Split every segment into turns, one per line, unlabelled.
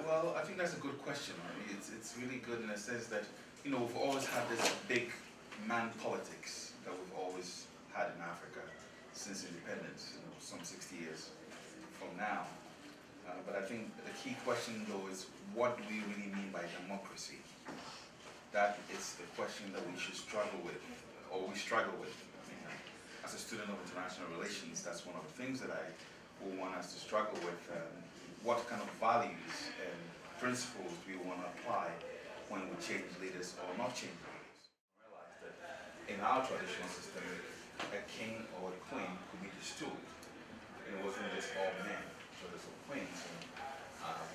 Well, I think that's a good question. I mean, it's really good in the sense that, you know, we've always had this big man politics that we've always had in Africa since independence, you know, some 60 years from now. But I think the key question, though, is what do we really mean by democracy? That is the question that we should struggle with, or we struggle with. I mean, as a student of international relations, that's one of the things that I will want us to struggle with. What kind of values and principles do we want to apply when we change leaders or not change leaders? I realize that in our traditional system, a king or a queen could be the steward. It wasn't just all men, so there's some queens. And,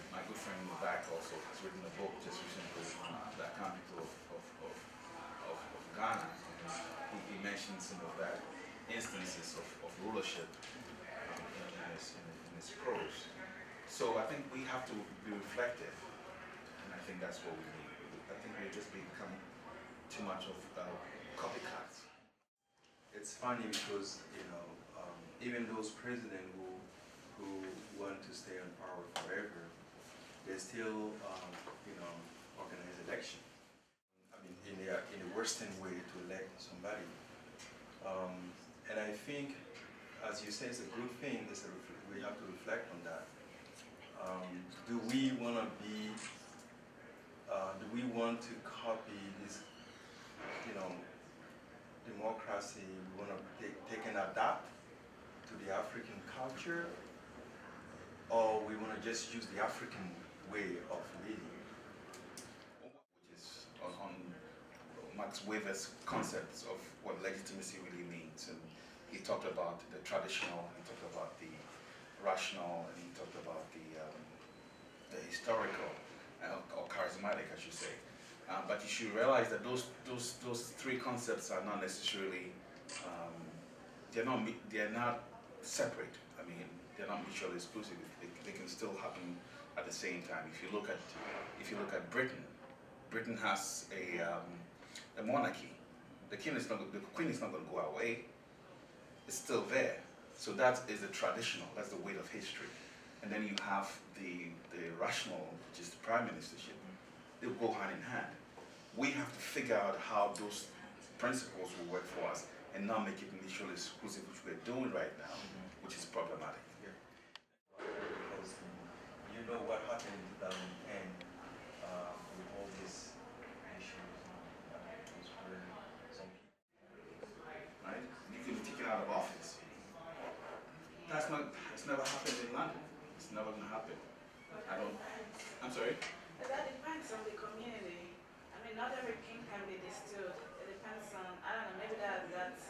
my good friend in the back also has written a book just recently on the account of Ghana. And he mentioned some of that instances of rulership in his prose. So I think we have to be reflective, and I think that's what we need. I think we've just become too much of copycats.
It's funny because, you know, even those presidents who want to stay in power forever, they still, you know, organize elections. I mean, in a Western way to elect somebody. And I think, as you say, it's a good thing. We have to reflect on that. Do we want to be? Do we want to copy this, you know, democracy? We want to take and adapt to the African culture, or we want to just use the African way of leading?
Which is on Max Weber's concepts of what legitimacy really means, and he talked about the traditional, he talked about the rational, and he talked about the historical, or charismatic, I should say. But you should realize that those three concepts are not necessarily, they're not separate. I mean, they're not mutually exclusive. They can still happen at the same time. If you look at Britain, Britain has a monarchy. The queen is not going to go away. It's still there. So that is the traditional. That's the weight of history. And then you have the rational, which is the prime ministership. They go hand in hand. We have to figure out how those principles will work for us and not make it mutually exclusive, which we're doing right now, which is problematic.
Yeah. Because you know what happened in 2010 with all these issues, where some people,
right? You can be taken out of office. It's never happened in London. It's never going to happen. I'm sorry?
But that depends on the community. I mean, not every king can be distilled. It depends on, I don't know, maybe that's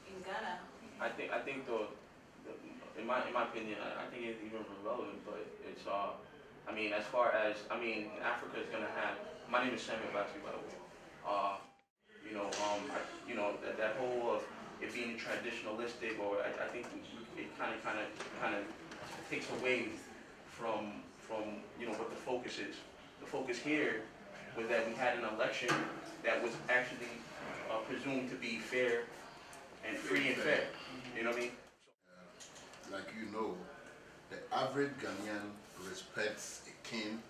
in Ghana.
I think in my opinion, I think it's even relevant, but it's I mean, as far as, Africa is gonna have. My name is Samuel Baxley, by the way. That whole of it being traditionalistic, or I think it kind of takes away from what the focus is. The focus here was that we had an election that was actually presumed to be fair and free and fair. You know what I mean?
Like you know, the average Ghanaian respects a king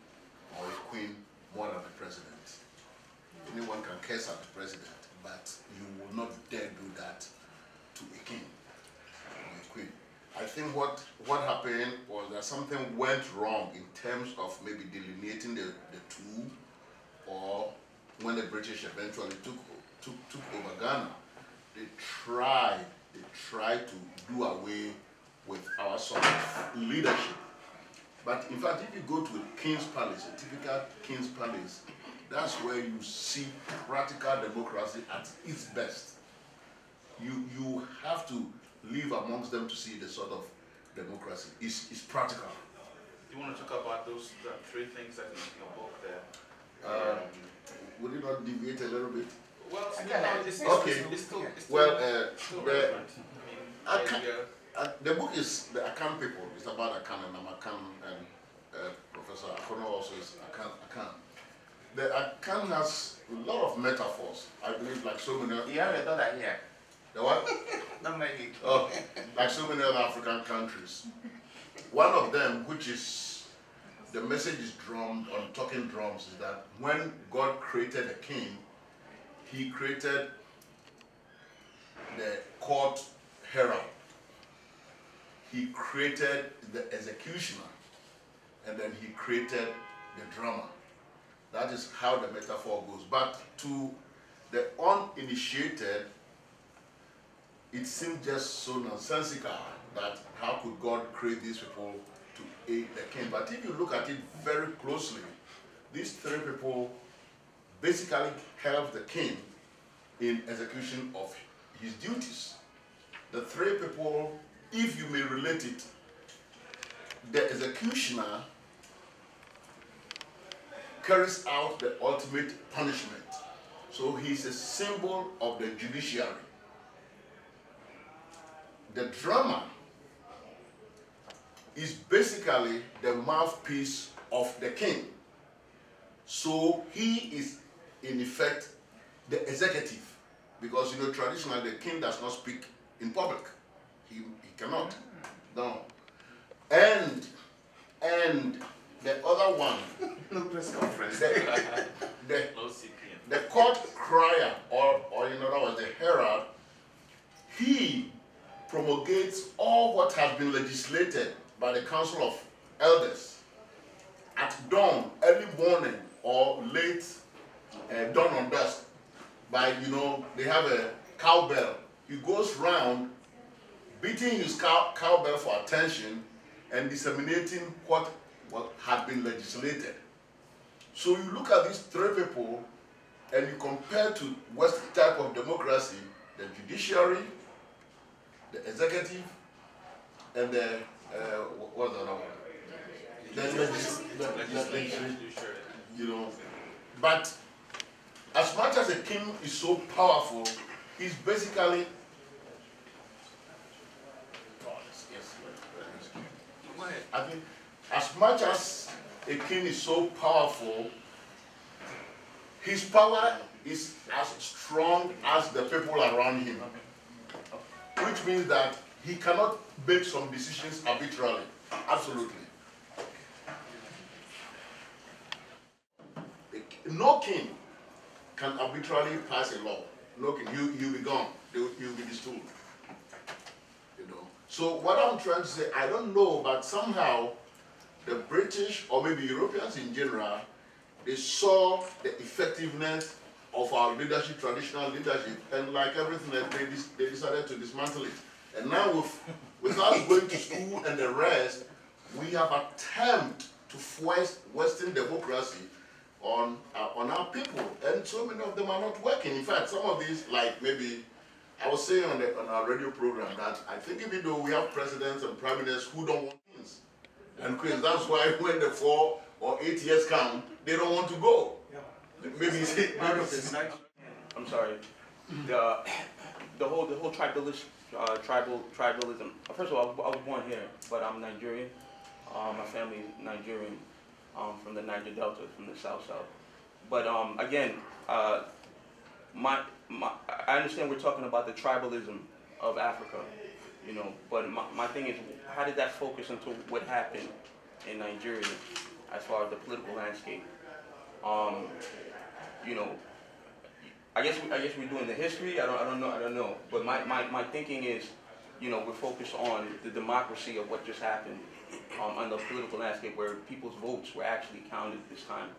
or a queen more than the president. Anyone can curse at the president, but you will not dare do that to a king or a queen. I think what happened was that something went wrong in terms of maybe delineating the two, or when the British eventually took over Ghana, they tried to do away with our sort of leadership. But in fact, if you go to a king's palace, a typical king's palace, that's where you see practical democracy at its best. You have to live amongst them to see the sort of democracy. It's practical.
Do you want to talk about those three things that in your book there?
Would you not deviate a little bit?
Well, it's still relevant.
The book is the Akan people. It's about Akan, and I'm Akan, and Professor Akono also is Akan. The Akan has a lot of metaphors. I believe, like so many.
You haven't done that here.
The what?
Not many.
Oh, like so many other African countries. One of them, which is the message is drummed on talking drums is that when God created a king, he created the court herald. He created the executioner, and then he created the drummer. That is how the metaphor goes. But to the uninitiated, it seemed just so nonsensical that how could God create these people to aid the king? But if you look at it very closely, these three people basically help the king in execution of his duties. The three people, if you may relate it, the executioner carries out the ultimate punishment. So he's a symbol of the judiciary. The drummer is basically the mouthpiece of the king. So he is, in effect, the executive. Because, you know, traditionally the king does not speak in public. He cannot. No. And the other one,
No press conference.
the court crier, or in other words, the herald, he promulgates all what has been legislated by the Council of Elders at dawn, early morning, or late dawn on dusk. By, you know, they have a cowbell. He goes round beating his cowbell for attention and disseminating what had been legislated. So you look at these three people and you compare to Western type of democracy, the judiciary, the executive, and the, what's the other one? The legislature, you know. But as much as a king is so powerful, he's basically, I think, as much as a king is so powerful, his power is as strong as the people around him. Which means that he cannot make some decisions arbitrarily. Absolutely. No king can arbitrarily pass a law. No king. You'll be gone. You'll be destroyed. You know. So what I'm trying to say, I don't know, but somehow the British, or maybe Europeans in general, they saw the effectiveness of our leadership, traditional leadership, and like everything else, they decided to dismantle it. And now without going to school and the rest, we have attempted to force Western democracy on our people, and so many of them are not working. In fact, some of these, like maybe, I was saying on our radio program that I think even though we have presidents and prime ministers who don't want things, and Chris, that's why when the 4 or 8 years come, they don't want to go. Maybe
I'm sorry. The whole tribalism. First of all, I was born here, but I'm Nigerian. My family is Nigerian, from the Niger Delta, from the South. But again, I understand we're talking about the tribalism of Africa, you know. But my thing is, how did that focus into what happened in Nigeria as far as the political landscape? You know, I guess we're doing the history. I don't know. But my thinking is, you know, we're focused on the democracy of what just happened on the political landscape, where people's votes were actually counted this time.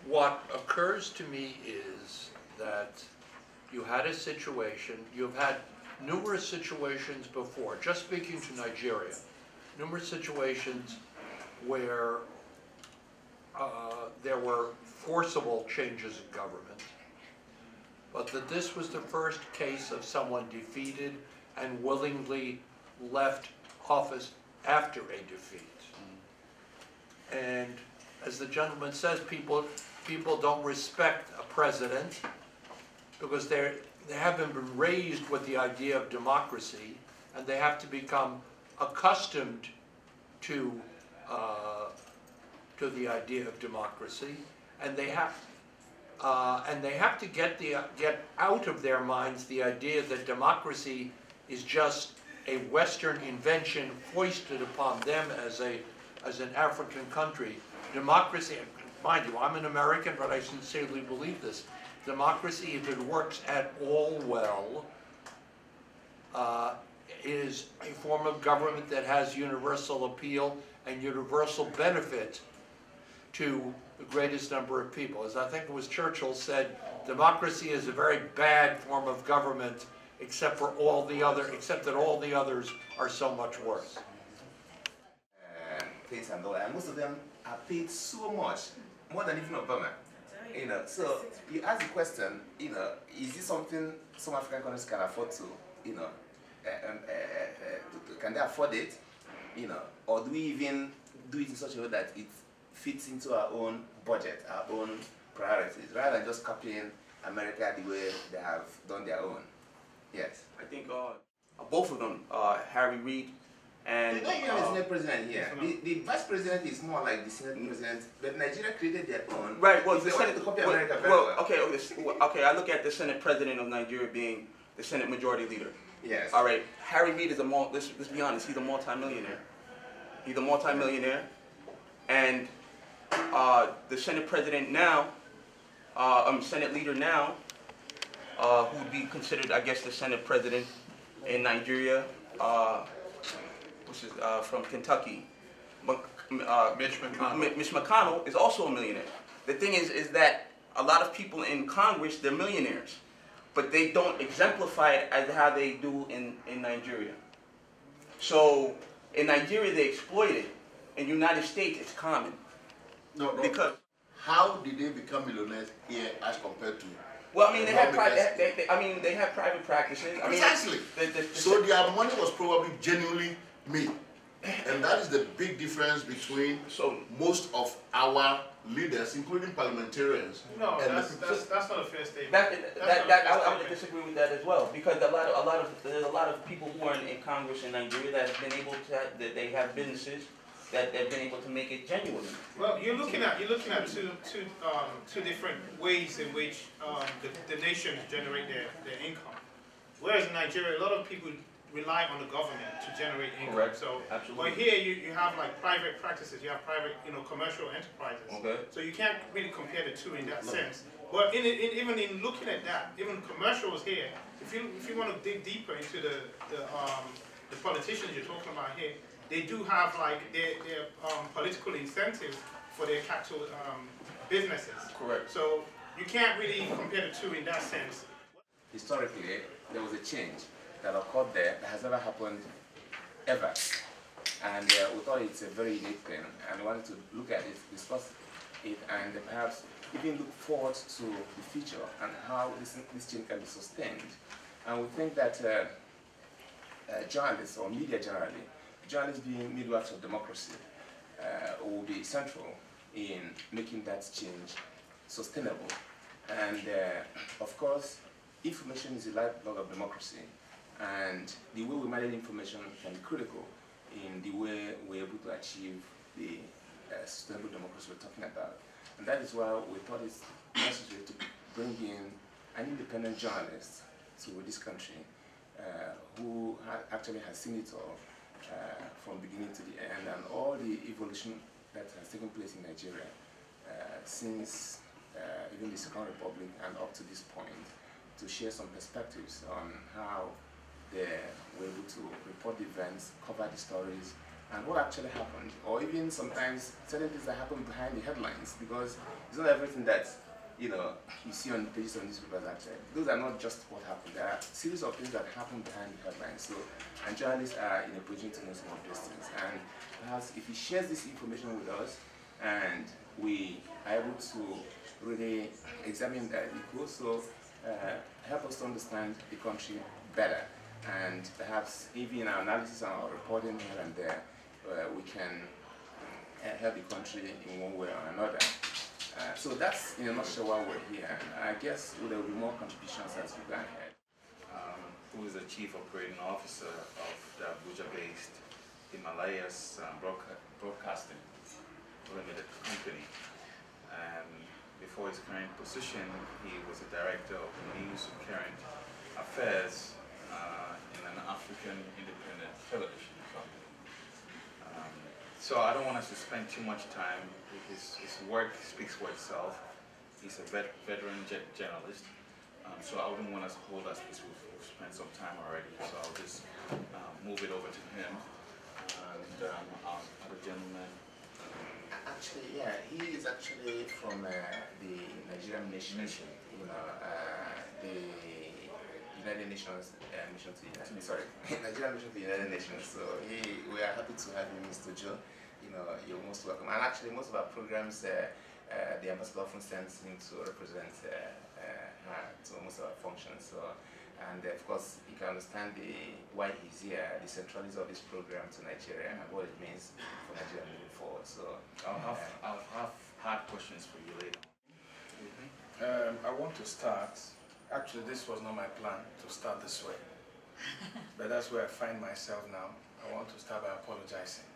What occurs to me is that you had a situation, you've had numerous situations before, just speaking to Nigeria, numerous situations where there were forcible changes in government, but that this was the first case of someone defeated and willingly left office after a defeat. And as the gentleman says, people don't respect a president because they haven't been raised with the idea of democracy, and they have to become accustomed to the idea of democracy, and they have to get out of their minds the idea that democracy is just a Western invention foisted upon them as a as an African country, democracy, mind you, I'm an American, but I sincerely believe this, democracy, if it works at all well, is a form of government that has universal appeal and universal benefit to the greatest number of people. As I think it was Churchill said, democracy is a very bad form of government except that all the others are so much worse.
Pays and all, and most of them are paid so much, more than even Obama. You know, so you ask the question, you know, is this something some African countries can afford to, you know, can they afford it, you know, or do we even do it in such a way that it fits into our own budget, our own priorities, rather than just copying America the way they have done their own? Yes.
I think both of them, Harry Reid and...
They don't even have a Senate president here. The vice president is more like the Senate president, but Nigeria created their own.
Right, well,
they wanted to copy
well,
America very
well,
well.
okay, I look at the Senate president of Nigeria being the Senate majority leader.
Yes.
All right, Harry Reid is let's be honest, he's a multi-millionaire. He's a multi-millionaire, and the Senate president now, Senate leader now, who would be considered, I guess, the Senate president in Nigeria, which is from Kentucky,
Mitch McConnell.
Mitch McConnell is also a millionaire. The thing is that a lot of people in Congress, they're millionaires, but they don't exemplify it as how they do in Nigeria. So in Nigeria, they exploit it. In the United States, it's common.
No,
because
how did they become millionaires here as compared to?
Well, I mean, they have private practices. I mean,
Precisely. So their money was probably genuinely made. And that is the big difference between most of our leaders, including parliamentarians.
No, that's not a fair statement.
I would disagree with that as well, because there's a lot of people who are in Congress in Nigeria that have been able to that they have businesses that they've been able to make it genuinely.
Well, you're looking at two different ways in which the nations generate their income. Whereas in Nigeria, a lot of people rely on the government to generate income.
Correct.
So,
absolutely.
but here you have like private practices, you have private, commercial enterprises.
Okay.
So you can't really compare the two in that sense. But even in looking at that, even commercials here, if you want to dig deeper into the politicians you're talking about here, they do have like their political incentives for their capital businesses.
Correct.
So you can't really compare the two in that sense.
Historically, there was a change that occurred there that has never happened ever. And we thought it's a very unique thing, and we wanted to look at it, discuss it, and perhaps even look forward to the future and how this change can be sustained. And we think that journalists, or media generally, journalists being midwives of democracy, will be central in making that change sustainable. And of course, information is the lifeblood of democracy, and the way we manage information can be critical in the way we're able to achieve the sustainable democracy we're talking about. And that is why we thought it's necessary to bring in an independent journalist to this country who actually has seen it all from beginning to the end, and all the evolution that has taken place in Nigeria since even the Second Republic and up to this point, to share some perspectives on how they were able to report the events, cover the stories, and what actually happened, or even sometimes certain things that happen behind the headlines, because it's not everything that you see on the pages of newspapers actually. Those are not just what happened. There are a series of things that happen behind the headlines. So, and journalists are in a position to know some of these things. And perhaps if he shares this information with us, and we are able to really examine that, it will also help us to understand the country better. And perhaps even in our analysis and our reporting here and there, we can help the country in one way or another. So that's in a nutshell why we're here. I guess there will be more contributions as we go ahead.
Who is the Chief Operating Officer of the Abuja-based Himalayas Broadcasting Limited Company. Before his current position, he was a Director of News and Current Affairs in an African independent television company. So I don't want us to spend too much time. His work speaks for itself. He's a veteran journalist. So I wouldn't want us to hold us because we've spent some time already. So I'll just move it over to him. And our other gentleman.
Actually, yeah, he is actually from the Nigerian Mission. You know, the United Nations mission to United. Sorry, Nigerian mission to the United Nations. So we are happy to have you, Mr. Joe. You know, you're most welcome. And actually, most of our programs, the ambassador often sends him to represent her to most of our functions. So, and of course, you can understand why he's here, the centralism of this program to Nigeria, and what it means for Nigeria moving forward. So,
I'll have hard questions for you later.
I want to start. Actually, this was not my plan to start this way, but that's where I find myself now. I want to start by apologizing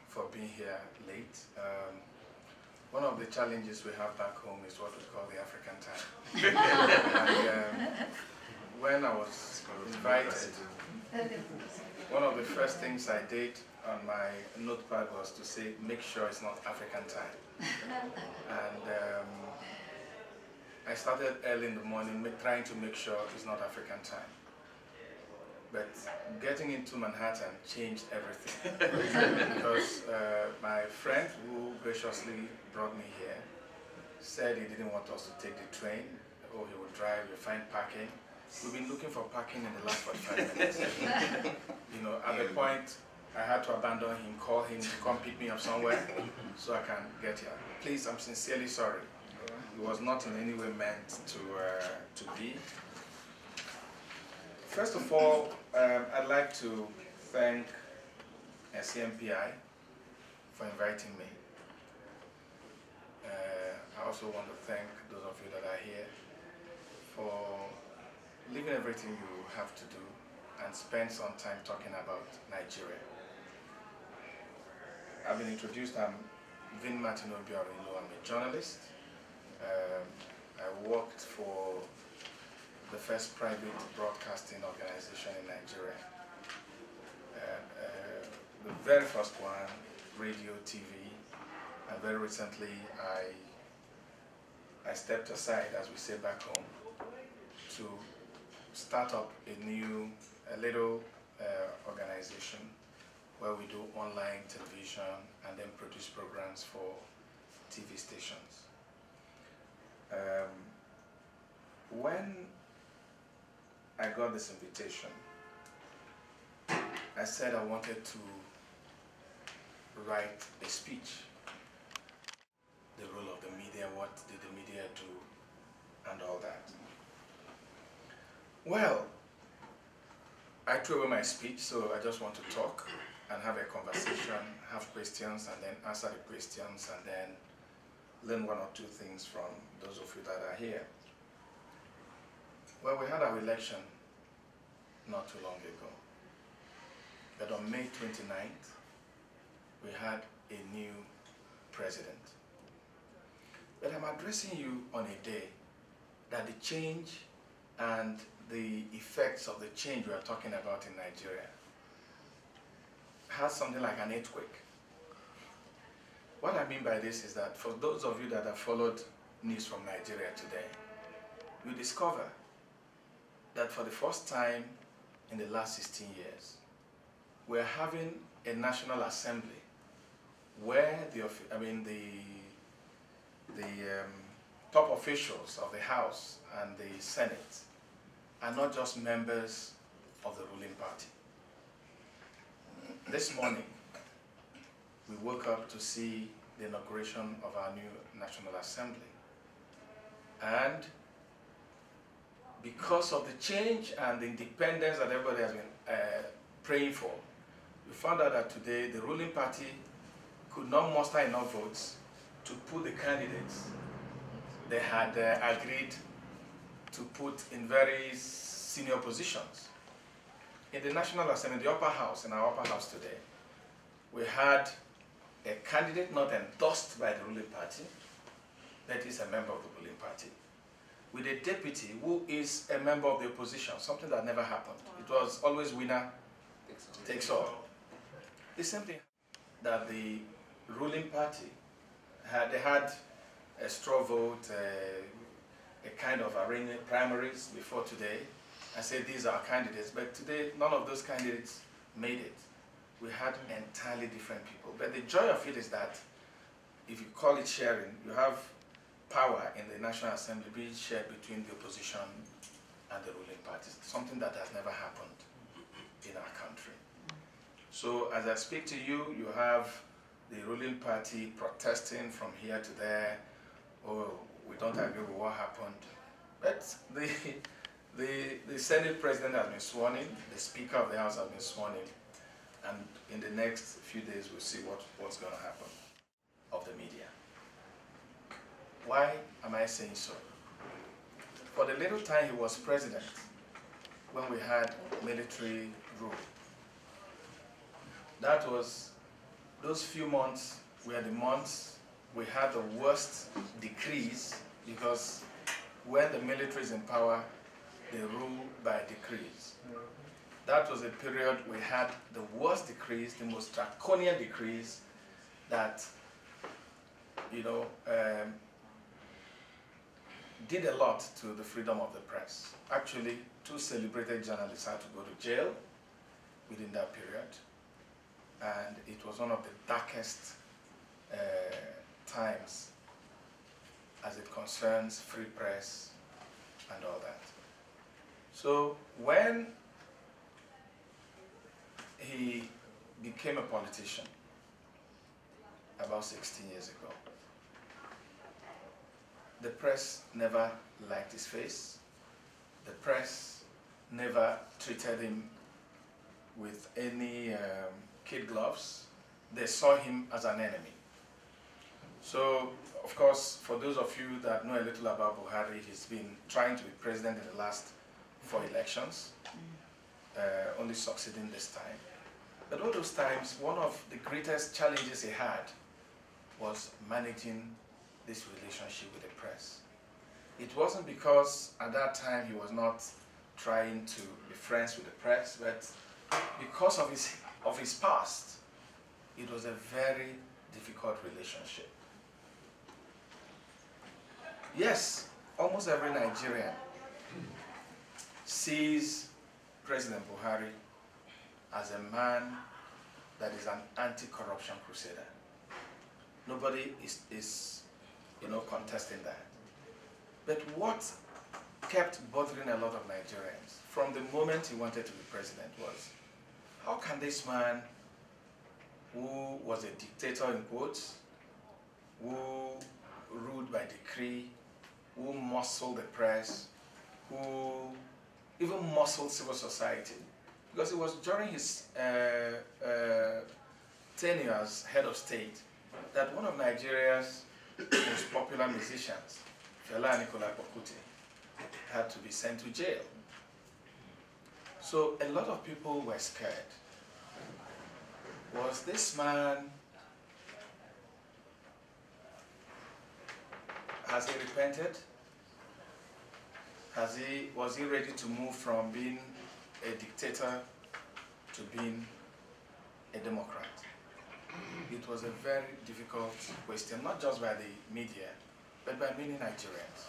for being here late. One of the challenges we have back home is what we call the African time. And when I was invited, one of the first things I did on my notepad was to say, make sure it's not African time. And I started early in the morning trying to make sure it's not African time. But getting into Manhattan changed everything. Because my friend who graciously brought me here said he didn't want us to take the train, or he would drive, we'll find parking. We've been looking for parking in the last 45 minutes. You know, at the point I had to abandon him, call him to come pick me up somewhere so I can get here. Please, I'm sincerely sorry. It was not in any way meant to be. First of all, I'd like to thank CMPI for inviting me. I also want to thank those of you that are here for leaving everything you have to do and spend some time talking about Nigeria. I've been introduced, I'm VinMartin Ilo, I'm a journalist. I worked for the first private broadcasting organization in Nigeria. The very first one, radio, TV, and very recently I stepped aside, as we say back home, to start up a little organization where we do online television and then produce programs for TV stations. When I got this invitation, I said I wanted to write a speech. The role of the media, what did the media do, and all that. Well, I threw away my speech, so I just want to talk and have a conversation, have questions, and then answer the questions, and then learn one or two things from those of you that are here. Well, we had our election not too long ago. But on May 29th, we had a new president. But I'm addressing you on a day that the change and the effects of the change we are talking about in Nigeria has something like an earthquake. What I mean by this is that for those of you that have followed news from Nigeria today, we discover that for the first time in the last 16 years, we're having a National Assembly where the top officials of the House and the Senate are not just members of the ruling party. This morning, we woke up to see the inauguration of our new National Assembly. And because of the change and the independence that everybody has been praying for, we found out that today the ruling party could not muster enough votes to put the candidates they had agreed to put in very senior positions. In the National Assembly, the upper house, in our upper house today, we had a candidate not endorsed by the ruling party, that is a member of the ruling party, with a deputy who is a member of the opposition, something that never happened. It was always winner takes all. The same thing. that the ruling party had a straw vote, a kind of arranging primaries before today. I said these are candidates, but today none of those candidates made it. We had entirely different people. But the joy of it is that if you call it sharing, you have power in the National Assembly being shared between the opposition and the ruling parties, something that has never happened in our country. So as I speak to you, you have the ruling party protesting from here to there. Oh, we don't agree with what happened. But the Senate President has been sworn in, the Speaker of the House has been sworn in, and in the next few days we'll see what's going to happen of the media. Why am I saying so? For the little time he was president, when we had military rule, that was, those few months were the months we had the worst decrees, because when the military is in power, they rule by decrees. That was a period we had the worst decrees, the most draconian decrees that, you know, did a lot to the freedom of the press. Actually, 2 celebrated journalists had to go to jail within that period, and it was one of the darkest times as it concerns free press and all that. So when he became a politician about 16 years ago, the press never liked his face. The press never treated him with any kid gloves. They saw him as an enemy. So, of course, for those of you that know a little about Buhari, he's been trying to be president in the last 4 elections, only succeeding this time. But all those times, one of the greatest challenges he had was managing this relationship with the press. It wasn't because at that time he was not trying to be friends with the press, but because of his past, it was a very difficult relationship. Yes, almost every Nigerian sees President Buhari as a man that is an anti-corruption crusader. Nobody is contesting that. But what kept bothering a lot of Nigerians from the moment he wanted to be president was, how can this man, who was a dictator in quotes, who ruled by decree, who muscled the press, who even muscled civil society, because it was during his tenure as head of state that one of Nigeria's most popular musicians, Fela Aníkúlápó Kuti, had to be sent to jail. So a lot of people were scared. Was this man, has he repented? Was he ready to move from being a dictator to being a Democrat? It was a very difficult question, not just by the media, but by many Nigerians.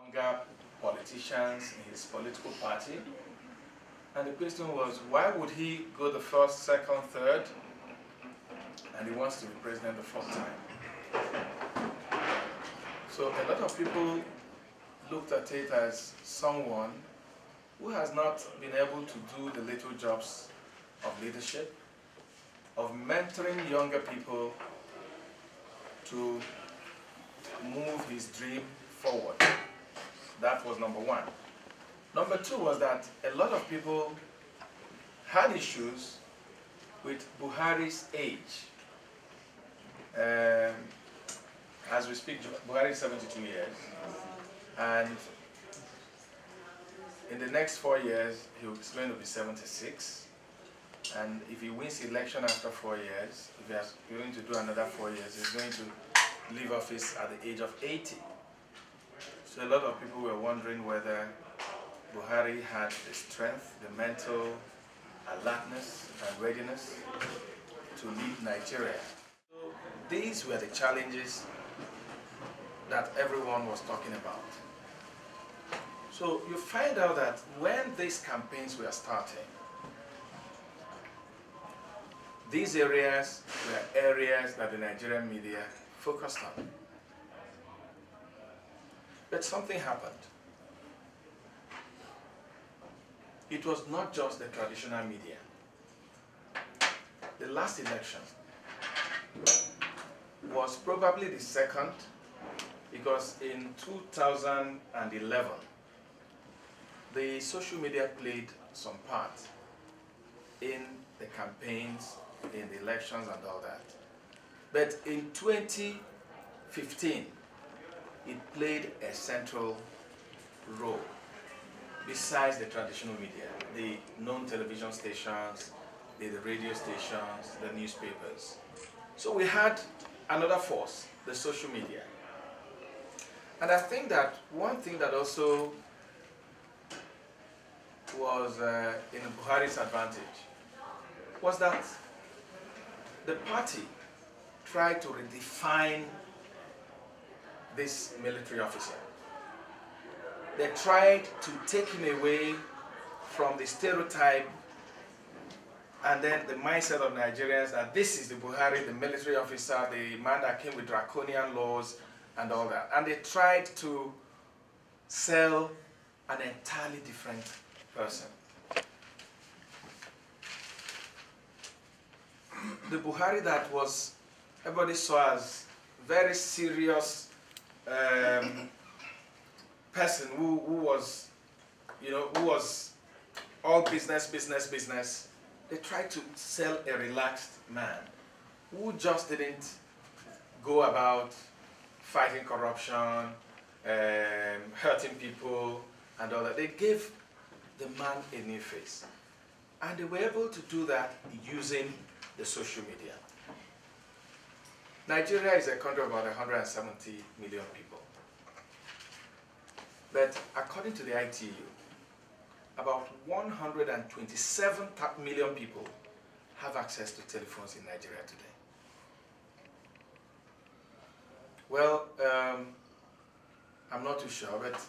Younger politicians in his political party. And the question was, why would he go the first, second, third, and he wants to be president the 4th time? So a lot of people looked at it as someone who has not been able to do the little jobs of leadership, of mentoring younger people to move his dream forward. That was number one. Number two was that a lot of people had issues with Buhari's age. As we speak, Buhari is 72 years, and in the next 4 years, he's going to be 76. And if he wins the election after 4 years, if he's going to do another 4 years, he's going to leave office at the age of 80. So a lot of people were wondering whether Buhari had the strength, the mental alertness and readiness to lead Nigeria. So these were the challenges that everyone was talking about. So you find out that when these campaigns were starting, these areas were areas that the Nigerian media focused on. But something happened. It was not just the traditional media. The last election was probably the second, because in 2011, the social media played some part in the campaigns, in the elections and all that. But in 2015, it played a central role besides the traditional media, the known television stations, the radio stations, the newspapers. So we had another force, the social media. And I think that one thing that also was in Buhari's advantage was that the party tried to redefine this military officer. They tried to take him away from the stereotype and then the mindset of Nigerians that this is the Buhari, the military officer, the man that came with draconian laws and all that. And they tried to sell an entirely different person. The Buhari that was, everybody saw as very serious person who was, who was all business. They tried to sell a relaxed man who just didn't go about fighting corruption, hurting people, and all that. They gave the man a new face. And they were able to do that using the social media. Nigeria is a country of about 170 million people. But according to the ITU, about 127 million people have access to telephones in Nigeria today. Well, I'm not too sure, but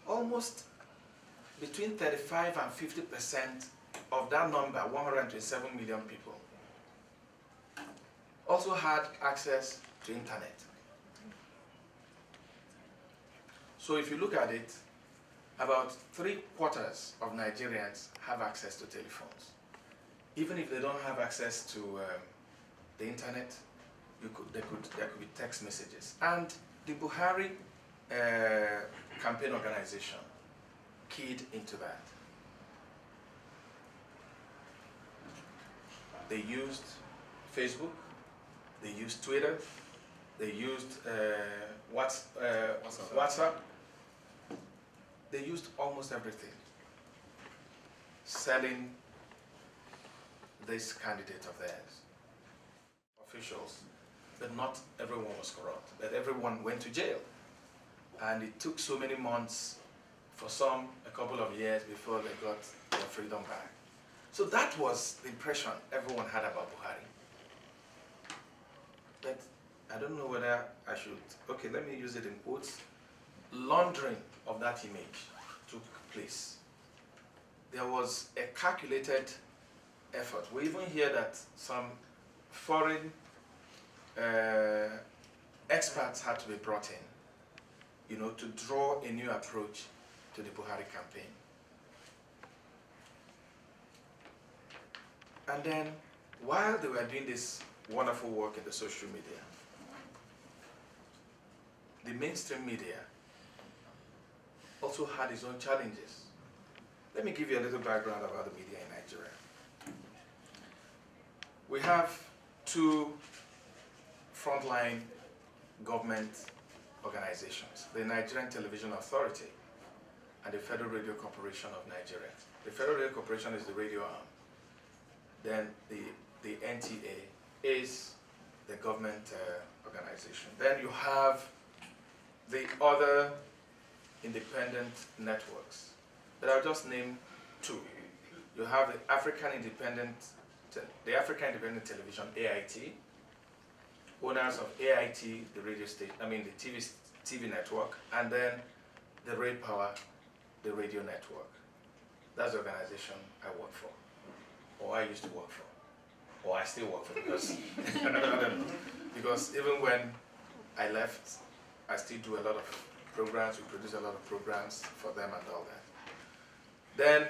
almost between 35 and 50% of that number, 127 million people, also had access to internet. So if you look at it, about 3/4 of Nigerians have access to telephones. Even if they don't have access to the internet, there could be text messages. And the Buhari campaign organization keyed into that. They used Facebook, they used Twitter, they used WhatsApp. They used almost everything, selling this candidate of theirs. Officials, but not everyone was corrupt, but everyone went to jail. And it took so many months, for some, a couple of years before they got their freedom back. So that was the impression everyone had about Buhari. But I don't know whether I should, okay, let me use it in quotes. Laundering of that image took place. There was a calculated effort. We even hear that some foreign experts had to be brought in, to draw a new approach to the Buhari campaign. And then, while they were doing this wonderful work in the social media, the mainstream media also had its own challenges. Let me give you a little background about the media in Nigeria. We have two frontline government organizations, the Nigerian Television Authority and the Federal Radio Corporation of Nigeria. The Federal Radio Corporation is the radio arm. Then the NTA is the government organization. Then you have the other independent networks, but I'll just name two. You have the African Independent the African Independent Television, AIT, owners of AIT, the radio station, the TV network, and then the Ray Power, the radio network. That's the organization I work for, or I used to work for, or I still work for, because, because even when I left, I still do a lot of programs, we produce a lot of programs for them and all that. Then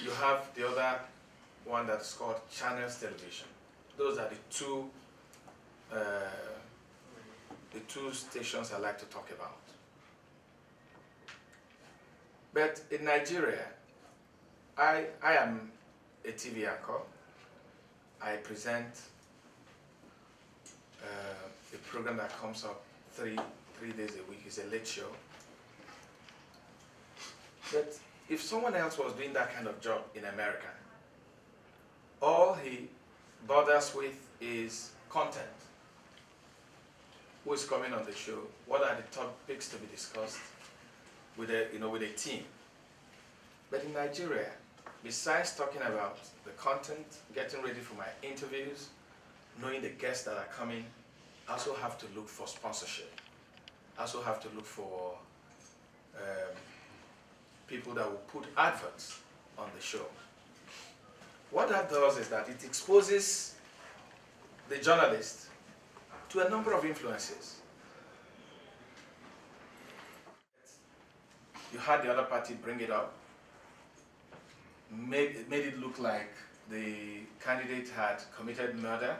you have the other one that's called Channels Television. Those are the two stations I like to talk about. But in Nigeria, I am a TV anchor. I present a program that comes up three days a week. It's a late show. But if someone else was doing that kind of job in America, all he bothers with is content. Who is coming on the show? What are the topics to be discussed with a team? But in Nigeria, besides talking about the content, getting ready for my interviews, knowing the guests that are coming, I also have to look for sponsorship. I also have to look for people that will put adverts on the show. What that does is that it exposes the journalist to a number of influences. You had the other party bring it up, made it look like the candidate had committed murder.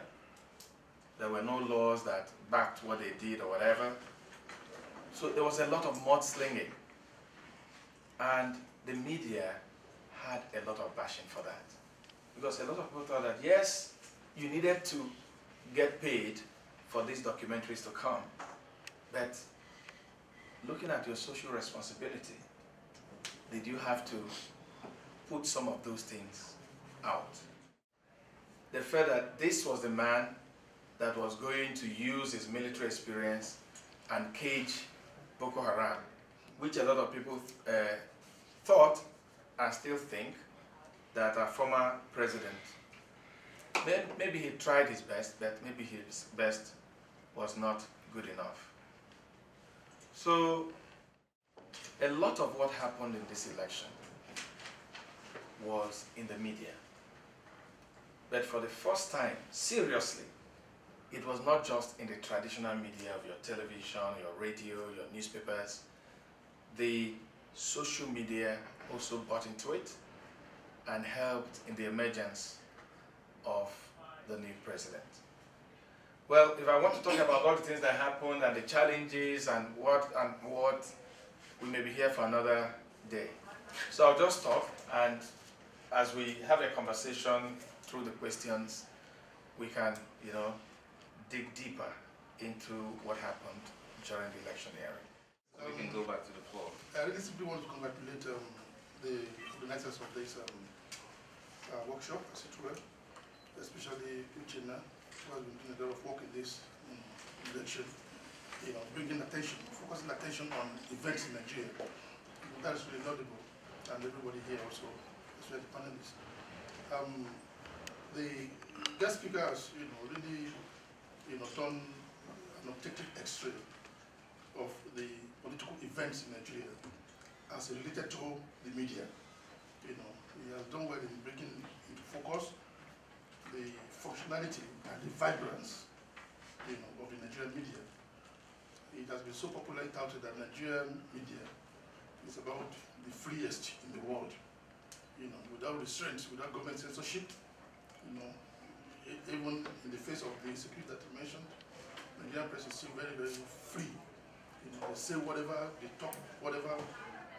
There were no laws that backed what they did or whatever. So there was a lot of mudslinging. And the media had a lot of bashing for that. Because a lot of people thought that, yes, you needed to get paid for these documentaries to come. But looking at your social responsibility, did you have to put some of those things out? They felt that this was the man that was going to use his military experience and cage Boko Haram, which a lot of people thought and still think that our former president, maybe he tried his best, but maybe his best was not good enough. So a lot of what happened in this election was in the media. But for the first time, seriously, it was not just in the traditional media of your television, your radio, your newspapers. The social media also bought into it and helped in the emergence of the new president. Well, if I want to talk about all the things that happened and the challenges and what, we may be here for another day. So I'll just stop, and as we have a conversation through the questions, we can, dig deeper into what happened during the election hearing.
We can go back to the floor.
I really simply want to congratulate the organizers of this workshop, as it were, especially Uchenna, who has been doing a lot of work in this election, bringing attention, focusing attention on events in Nigeria. That is really laudable, and everybody here also, especially the panelists. The guest speakers, really, done an objective X-ray of the political events in Nigeria as related to the media. He has done well in bringing into focus the functionality and the vibrance, of the Nigerian media. It has been so popular touted that Nigerian media is about the freest in the world, without restraints, without government censorship, even in the face of the insecurity that you mentioned, Nigerian press is still very, very free. They say whatever, they talk whatever,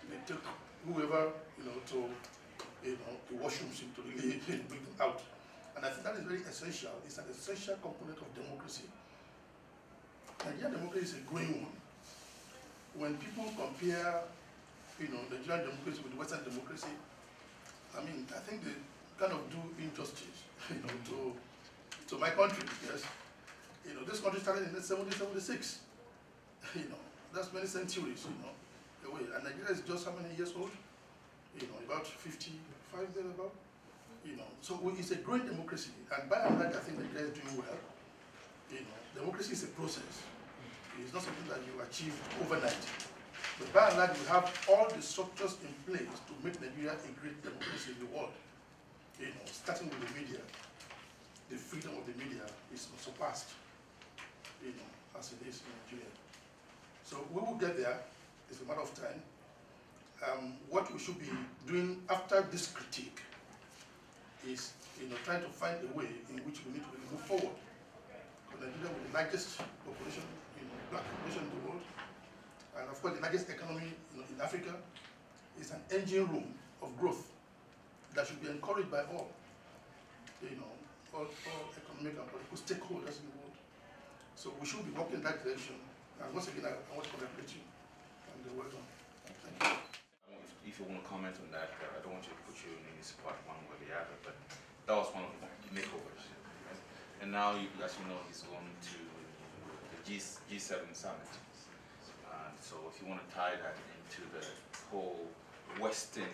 they take whoever, to, the washrooms to really bring them out. And I think that is very essential. It's an essential component of democracy. Nigerian democracy is a growing one. When people compare, Nigerian democracy with Western democracy, I think they kind of do injustice, to my country, because, this country started in 1776. That's many centuries, away. And Nigeria is just how many years old? About 55 there about. So it's a growing democracy, and by and large, I think Nigeria is doing well. Democracy is a process. It's not something that you achieve overnight. But by and large, we have all the structures in place to make Nigeria a great democracy in the world. Starting with the media. The freedom of the media is surpassed, as it is in Nigeria. So we will get there. It's a matter of time. What we should be doing after this critique is, trying to find a way in which we need to really move forward. Nigeria with the largest population, black population in the world, and of course the largest economy in Africa, is an engine room of growth that should be encouraged by all, all economic and political stakeholders in the world. So we should be working in that direction. And once again, I want to congratulate you, and well done. Thank you.
If you want to comment on that, I don't want you to put you in any spot one way or the other, but that was one of the makeovers. And now, as you know, he's going to the G7 summit. So if you want to tie that into the whole Western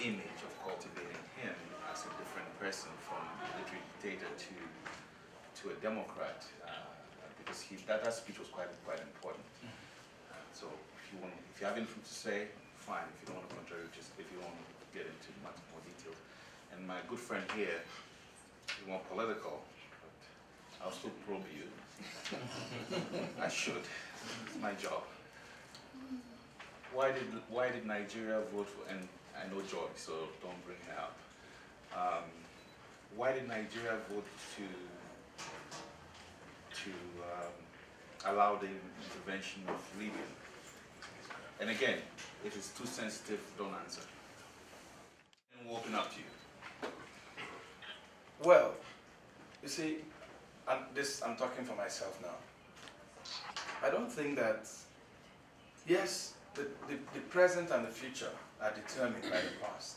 image of cultivating him as a different person from a literary dictator to a Democrat, because that speech was quite important. So if you have anything to say, fine. If you don't want to contribute, just if you want to get into much more details. And my good friend here is more political. I'll still probe you. I should. It's my job. Why did Nigeria vote for? And I know Joy, so don't bring her up. Why did Nigeria vote to allow the intervention of Libya? And again, if it's too sensitive, don't answer. And we'll open up to you.
Well, you see. I'm talking for myself now. I don't think that, yes, the present and the future are determined by the past.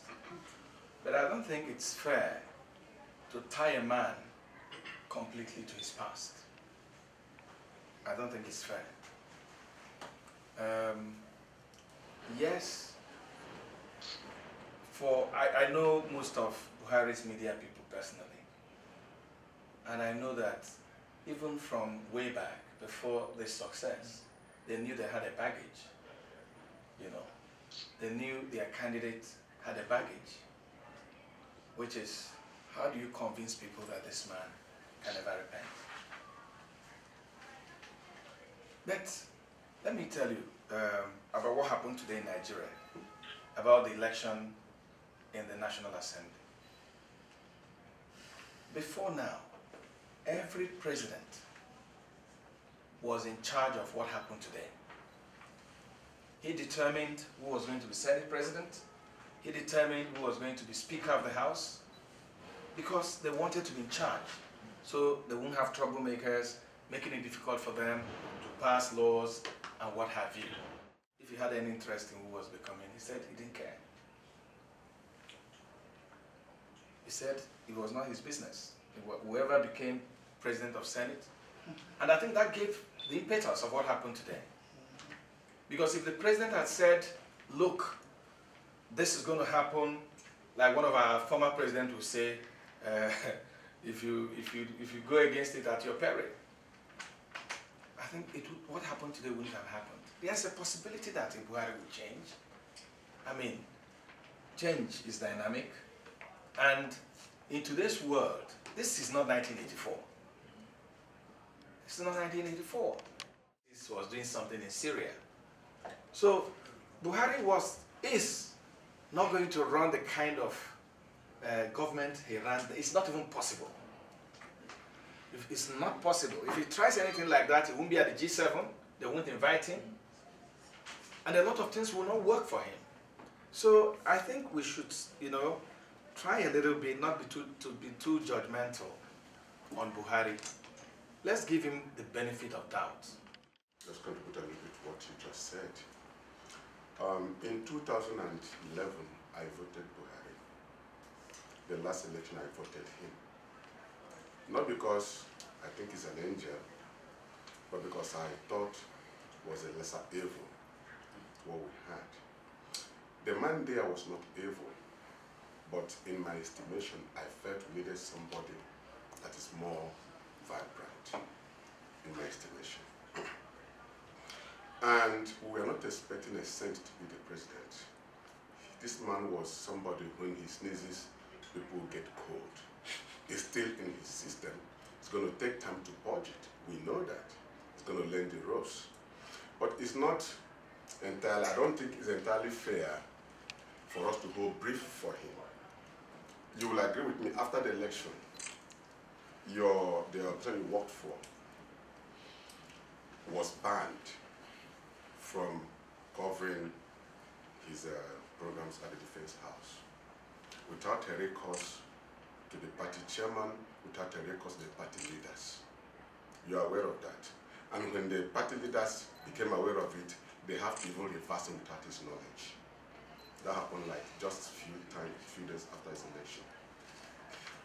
But I don't think it's fair to tie a man completely to his past. I don't think it's fair. Yes, I know most of Buhari's media people personally. And I know that even from way back, before this success, they knew they had a baggage. They knew their candidate had a baggage, which is, how do you convince people that this man can never repent? But let me tell you about what happened today in Nigeria, about the election in the National Assembly. Before now, every president was in charge of what happened today. He determined who was going to be Senate President. He determined who was going to be Speaker of the House, because they wanted to be in charge, so they won't have troublemakers making it difficult for them to pass laws and what have you. If he had any interest in who was becoming, he said he didn't care. He said it was not his business. Whoever became President of Senate. And I think that gave the impetus of what happened today. Because if the president had said, look, this is going to happen, like one of our former presidents would say, if you go against it at your peril, I think what happened today wouldn't have happened. There's a possibility that Buhari will change. I mean, change is dynamic. And in today's world, this is not 1984. This is not 1984. This was doing something in Syria. So Buhari is not going to run the kind of government he ran. It's not even possible. It's not possible. If he tries anything like that, he won't be at the G7. They won't invite him. And a lot of things will not work for him. So I think we should, try a little bit, not be too judgmental on Buhari. Let's give him the benefit of doubt.
Just contribute a little bit to what you just said. In 2011, I voted Buhari. The last election, I voted him. Not because I think he's an angel, but because I thought was a lesser evil what we had. The man there was not evil,
but in my estimation, I felt we needed somebody that is more vibrant, in my estimation. And we are not expecting a saint to be the president. This man was somebody when he sneezes, people get cold. It's still in his system. It's going to take time to purge it. We know that. It's going to learn the ropes. But it's not entirely, I don't think it's entirely fair for us to go brief for him. You will agree with me, after the election, the option you worked for was banned from covering his programs at the Defense House without a recourse to the party chairman, without a recourse to the party leaders. You are aware of that. And when the party leaders became aware of it, they have to even reverse him without his knowledge. That happened like just a few days after his election.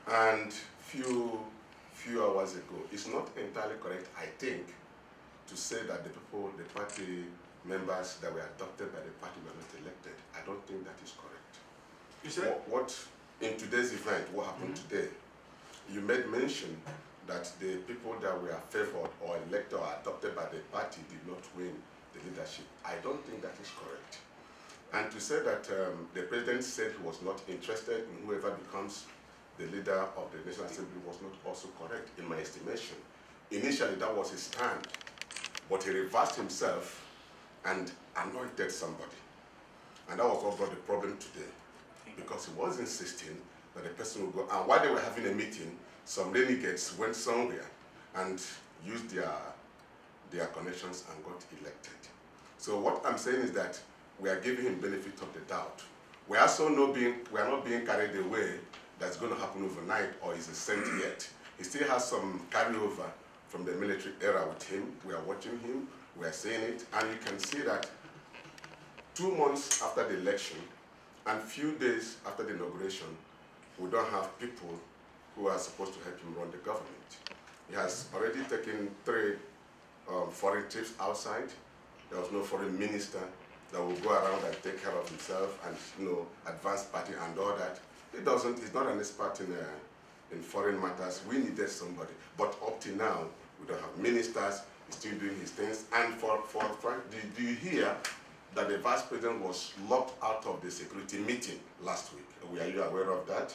And few hours ago, it's not entirely correct, I think, to say that the party members that were adopted by the party were not elected. I don't think that is correct.
You said?
What in today's event, what happened today, you made mention that the people that were favored or elected or adopted by the party did not win the leadership. I don't think that is correct. And to say that the president said he was not interested in whoever becomes the leader of the National Assembly was not also correct, in my estimation. Initially, that was his stand, but he reversed himself and anointed somebody. And that was what brought the problem today, because he was insisting that the person would go, and while they were having a meeting, some renegades went somewhere and used their connections and got elected. So what I'm saying is that we are giving him benefit of the doubt. We are not being carried away that's going to happen overnight or is a saint yet. He still has some carryover from the military era with him. We are watching him, we are seeing it, and you can see that 2 months after the election and few days after the inauguration, we don't have people who are supposed to help him run the government. He has already taken 3 foreign trips outside. There was no foreign minister that will go around and take care of himself and advance party and all that. He's not an expert in foreign matters. We needed somebody. But up to now, we don't have ministers. He's still doing his things. And for Frank, do you hear that the vice president was locked out of the security meeting last week? Are you aware of that?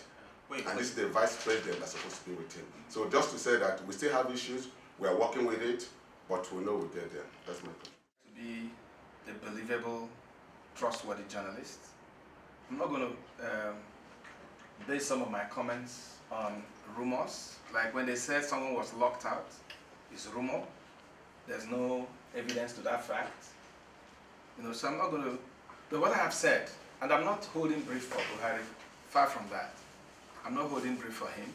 And this is the vice president that's supposed to be with him. So just to say that we still have issues, we are working with it, but we know we'll get there. That's my point.
To be a believable, trustworthy journalist, I'm not going to base some of my comments on rumors. Like when they said someone was locked out, it's a rumor. There's no evidence to that fact. So I'm not going to, but what I have said, and I'm not holding brief for Buhari, far from that. I'm not holding brief for him.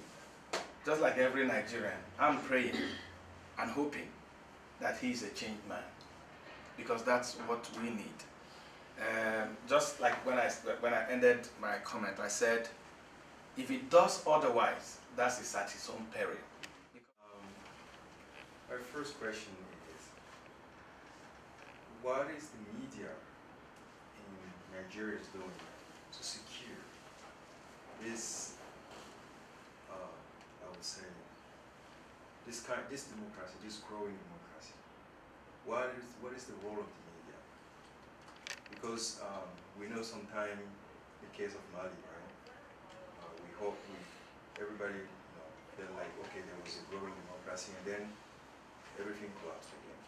Just like every Nigerian, I'm praying and hoping that he's a changed man, because that's what we need. Just like when I ended my comment, I said, if it does otherwise, that is at its own peril.
My first question is, what is the media in Nigeria doing to secure this, I would say, this democracy, this growing democracy? What is the role of the media? Because we know sometime the case of Mali, right? Everybody felt like, okay, there was a growing democracy, and then everything collapsed again.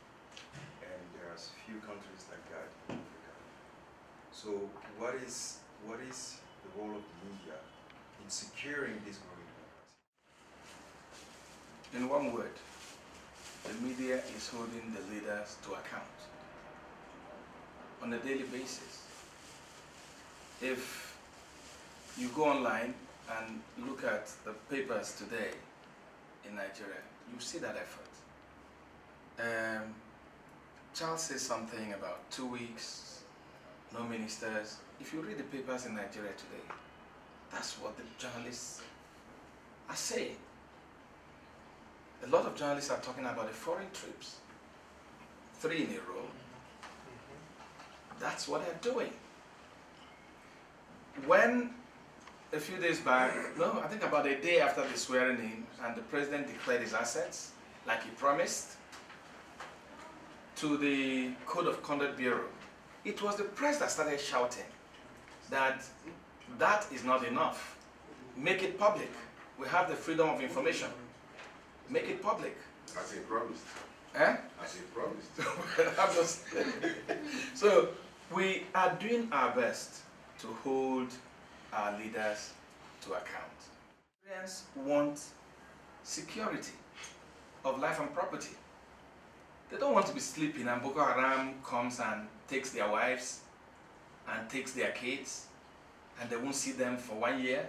And there are a few countries like that in Africa. So what is the role of the media in securing this growing democracy?
In one word, the media is holding the leaders to account on a daily basis. If you go online and look at the papers today in Nigeria, you see that effort. Charles says something about 2 weeks, no ministers. If you read the papers in Nigeria today, that's what the journalists are saying. A lot of journalists are talking about the foreign trips, 3 in a row. That's what they're doing. When a few days back, no, I think about a day after the swearing in, and the president declared his assets, like he promised, to the Code of Conduct Bureau. It was the press that started shouting that that is not enough. Make it public. We have the freedom of information. Make it public.
As he promised.
Eh?
As he promised.
I'm just so we are doing our best to hold our leaders to account. Nigerians want security of life and property. They don't want to be sleeping and Boko Haram comes and takes their wives and takes their kids and they won't see them for 1 year.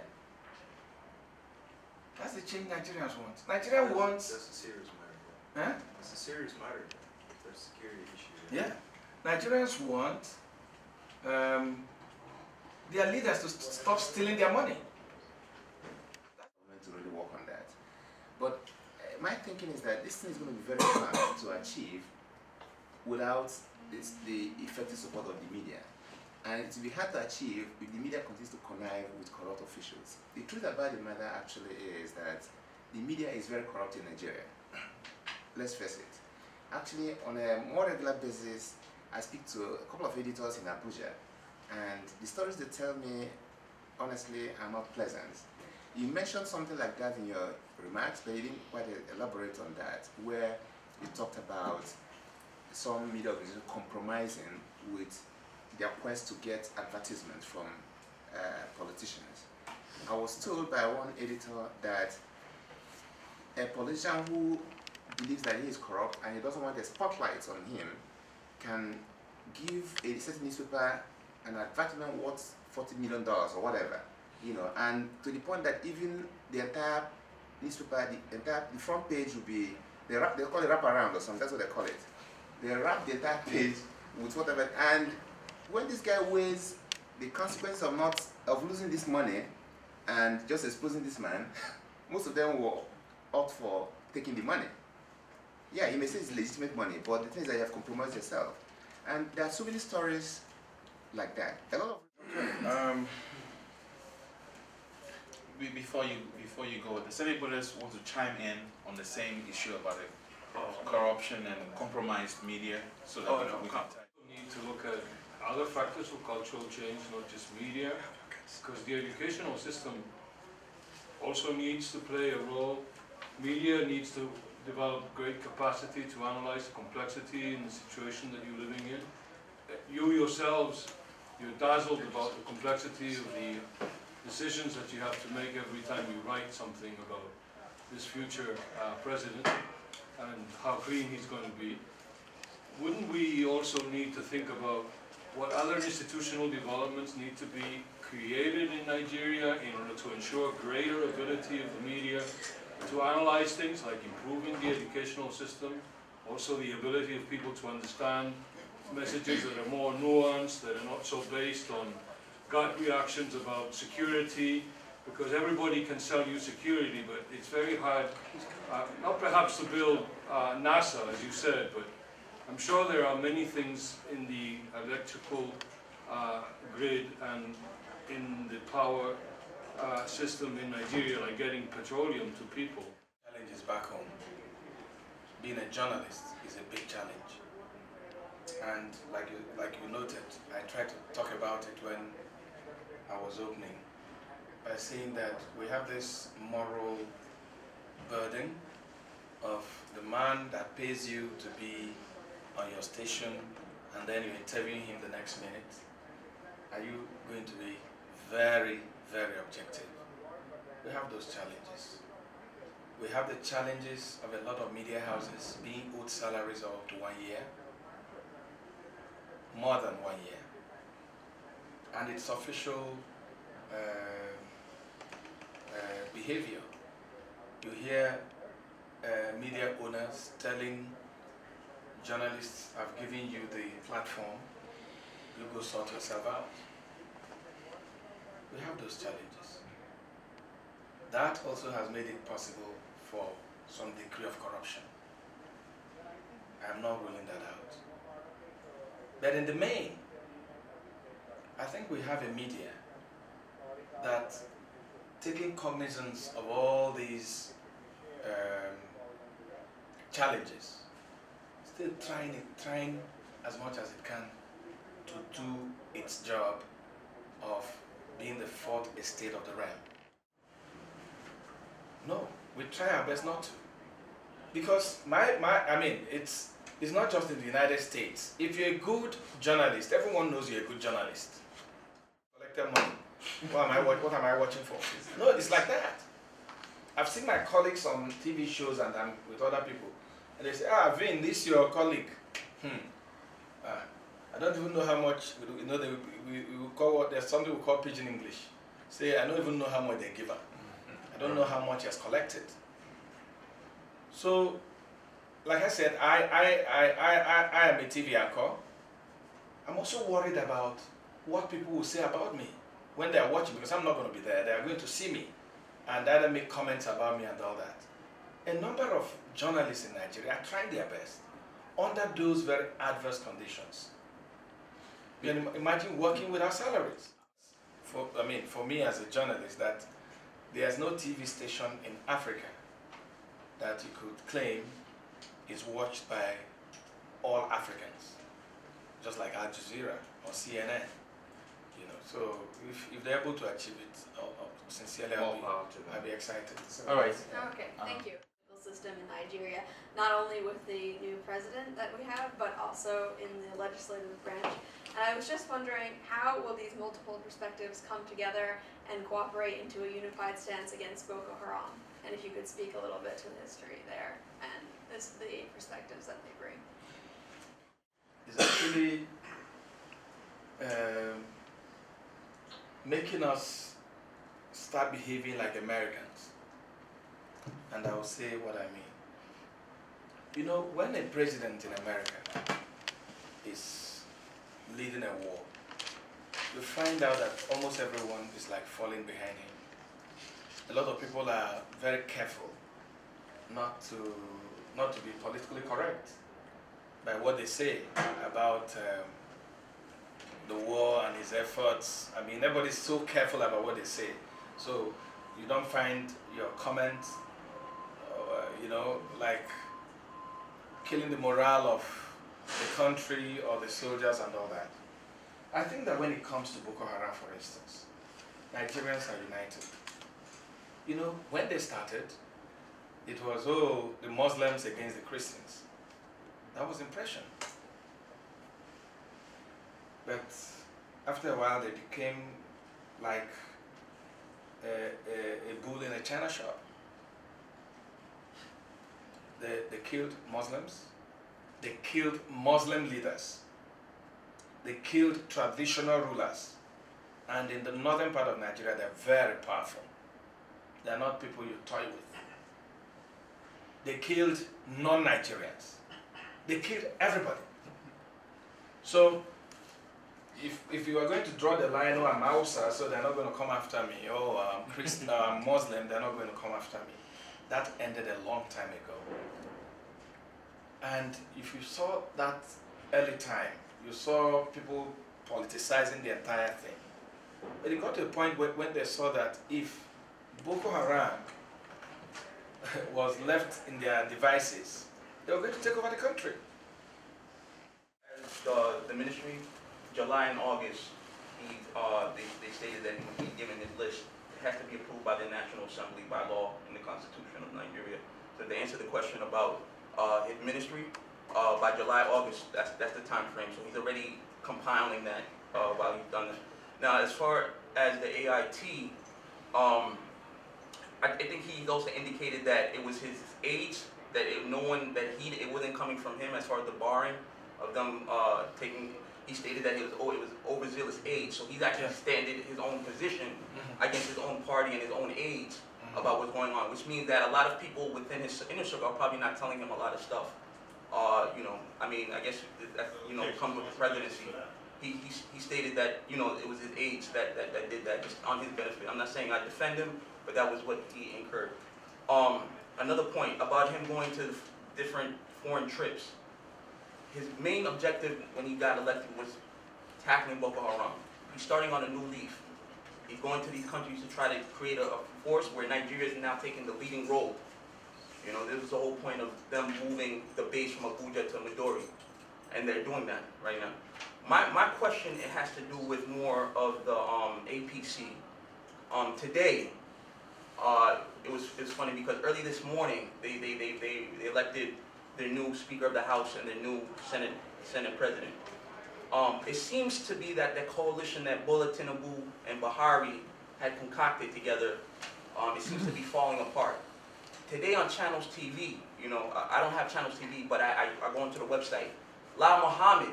That's the change Nigerians want. Nigeria wants...
That's a serious matter.
Huh?
It's a serious matter. There's a security issue.
Yeah. Nigerians want their leaders to stop stealing their money. I'm going to really work on that. But my thinking is that this thing is going to be very hard to achieve without the effective support of the media. And it will be hard to achieve if the media continues to connive with corrupt officials. The truth about the matter actually is that the media is very corrupt in Nigeria. Let's face it. Actually, on a more regular basis, I speak to a couple of editors in Abuja, and the stories they tell me, honestly, are not pleasant. You mentioned something like that in your remarks, but you didn't quite elaborate on that, where you talked about some media organizations compromising with their quest to get advertisements from politicians. I was told by one editor that a politician who believes that he is corrupt and he doesn't want the spotlight on him can give a certain newspaper an advertisement worth $40 million or whatever, you know, and to the point that even the entire newspaper, the front page will be, they call it wrap around or something, that's what they call it. They wrap the entire page with whatever, and when this guy weighs the consequence of losing this money and just exposing this man, most of them will opt for taking the money. Yeah, you may say it's legitimate money, but the thing is that you have compromised yourself. And there are so many stories like that. A lot of
Before you go, does anybody else want to chime in on the same issue about corruption and compromised media, so that we can
need to look at other factors of cultural change, not just media, because the educational system also needs to play a role. Media needs to develop great capacity to analyze the complexity in the situation that you're living in. You yourselves, you're dazzled about the complexity of the decisions that you have to make every time you write something about this future president and how clean he's going to be. Wouldn't we also need to think about what other institutional developments need to be created in Nigeria in order to ensure greater ability of the media to analyze things like improving the educational system, also the ability of people to understand messages that are more nuanced, that are not so based on gut reactions about security, because everybody can sell you security, but it's very hard, not perhaps to build NASA, as you said, but I'm sure there are many things in the electrical grid and in the power system in Nigeria, like getting petroleum to people.
Challenges back home. Being a journalist is a big challenge. And like you noted, I tried to talk about it when I was opening by saying that we have this moral burden of the man that pays you to be on your station and then you interview him the next minute. Are you going to be very, very objective? We have those challenges. We have the challenges of a lot of media houses being owed salaries of up to 1 year, more than 1 year. And it's official behavior. You hear media owners telling journalists, I've given you the platform, you go sort yourself out. We have those challenges. That also has made it possible for some degree of corruption. I'm not ruling that out. But in the main, I think we have a media that taking cognizance of all these challenges, still trying as much as it can to do its job of being the fourth estate of the realm. No, we try our best not to. Because I mean, it's not just in the United States. If you're a good journalist, everyone knows you're a good journalist. Collected money. What am I watching for? No, it's like that. I've seen my colleagues on TV shows and I'm with other people, and they say, "Ah, Vin, this your colleague." I don't even know how much. You know, we call what there's something we call pidgin English. Say, I don't even know how much they give her. I don't know how much he has collected. So, like I said, I am a TV anchor. I'm also worried about what people will say about me when they are watching, because I'm not going to be there. They are going to see me and either make comments about me and all that. A number of journalists in Nigeria are trying their best under those very adverse conditions. You can imagine working without salaries. For me as a journalist, that there's no TV station in Africa that you could claim is watched by all Africans, just like Al Jazeera or CNN. You know, so if they're able to achieve it, sincerely, I'll be excited. So,
all right.
Okay, thank you. System in Nigeria, not only with the new president that we have, but also in the legislative branch. And I was just wondering, how will these multiple perspectives come together and cooperate into a unified stance against Boko Haram? And if you could speak a little bit to the history there and the perspectives that they bring.
It's actually making us start behaving like Americans. And I will say what I mean. You know, when a president in America is leading a war, you find out that almost everyone is like falling behind him. A lot of people are very careful not to be politically correct by what they say about the war and his efforts. I mean, everybody's so careful about what they say. So you don't find your comments, you know, like killing the morale of the country or the soldiers and all that. I think that when it comes to Boko Haram, for instance, Nigerians are united. You know, when they started, it was, oh, the Muslims against the Christians. That was the impression. But after a while, they became like a bull in a china shop. They killed Muslims. They killed Muslim leaders. They killed traditional rulers. And in the northern part of Nigeria, they're very powerful. They're not people you toy with. They killed non-Nigerians. They killed everybody. So, if you are going to draw the line, oh, I'm Hausa, so they're not going to come after me. Oh, I'm Christian, I'm Muslim, they're not going to come after me. That ended a long time ago. And if you saw that early time, you saw people politicizing the entire thing. But it got to a point when they saw that if Boko Haram was left in their devices, they were going to take over the country.
As the ministry, July and August, they stated that he would be given his list. It has to be approved by the National Assembly by law in the Constitution of Nigeria. So to answer the question about his ministry, by July, August, that's the time frame. So he's already compiling that while he's done it. Now, as far as the AIT, I think he also indicated that it was his age, that it wasn't coming from him as far as the barring of them taking. He stated that it was overzealous age, so he's actually standing his own position against his own party and his own age about what's going on, which means that a lot of people within his inner circle are probably not telling him a lot of stuff. You know, I mean, I guess that, you know, comes with the presidency. He stated that, you know, it was his age that did that, just on his benefit. I'm not saying I defend him, but that was what he incurred. Another point about him going to different foreign trips. His main objective when he got elected was tackling Boko Haram. He's starting on a new leaf. He's going to these countries to try to create a force where Nigeria is now taking the leading role. You know, this was the whole point of them moving the base from Abuja to Midori. And they're doing that right now. My question, it has to do with more of the APC. Today, it was funny because early this morning, they elected their new Speaker of the House and their new Senate President. It seems to be that the coalition that Bola Tinubu and Buhari had concocted together, it seems to be falling apart. Today on Channels TV, you know, I don't have Channels TV, but I go onto the website. Lal Mohammed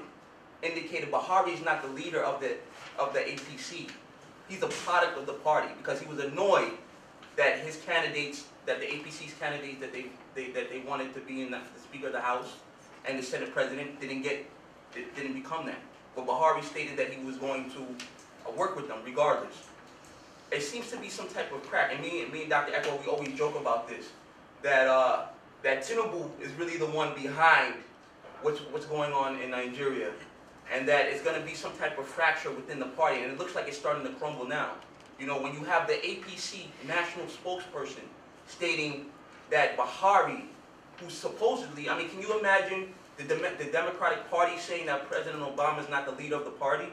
indicated Buhari is not the leader of the APC. He's a product of the party because he was annoyed that his candidates, that the APC's candidates that they wanted to be in the Speaker of the House and the Senate President didn't become that. But Buhari stated that he was going to work with them regardless. It seems to be some type of crack, and me and Dr. Ekwo, we always joke about this, that Tinubu is really the one behind what's going on in Nigeria, and that it's going to be some type of fracture within the party, and it looks like it's starting to crumble now. You know, when you have the APC national spokesperson stating that Buhari, who supposedly, I mean, can you imagine the Democratic Party saying that President Obama is not the leader of the party,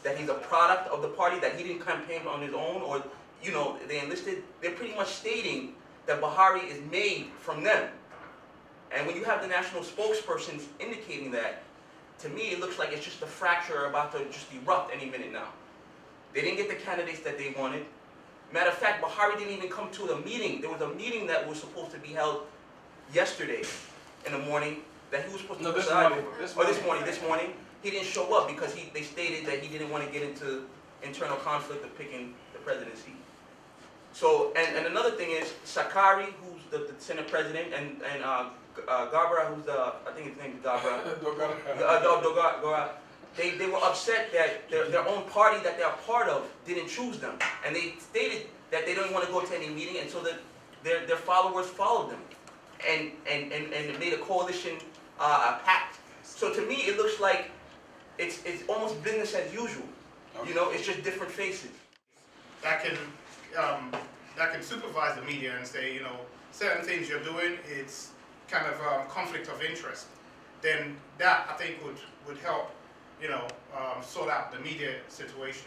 that he's a product of the party, that he didn't campaign on his own, or, you know, they enlisted, they're pretty much stating that Buhari is made from them. And when you have the national spokespersons indicating that, to me it looks like it's just a fracture about to just erupt any minute now. They didn't get the candidates that they wanted. Matter of fact, Buhari didn't even come to the meeting. There was a meeting that was supposed to be held yesterday in the morning that he was supposed to preside over. This morning. He didn't show up because they stated that he didn't want to get into internal conflict of picking the presidency. So, and another thing is, Sakari, who's the Senate President, and Gabra, who's I think his name is Gabra. Dogara. They were upset that their own party that they're part of didn't choose them. And they stated that they don't want to go to any meeting, and so that their followers followed them. And made a coalition pact. So to me, it looks like it's almost business as usual. Okay. You know, it's just different faces.
That can supervise the media and say, you know, certain things you're doing, it's kind of conflict of interest. Then that, I think, would help, you know, sort out the media situation.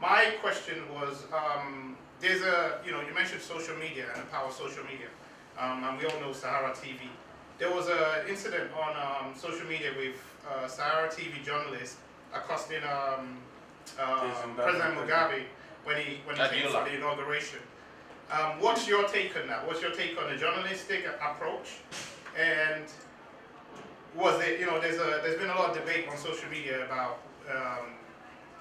My question was, there's you know, you mentioned social media and the power of social media. And we all know Sahara TV. There was an incident on social media with Sahara TV journalist accosting President Mugabe when he came for the inauguration. What's your take on that? What's your take on the journalistic approach? And was it, you know, there's been a lot of debate on social media about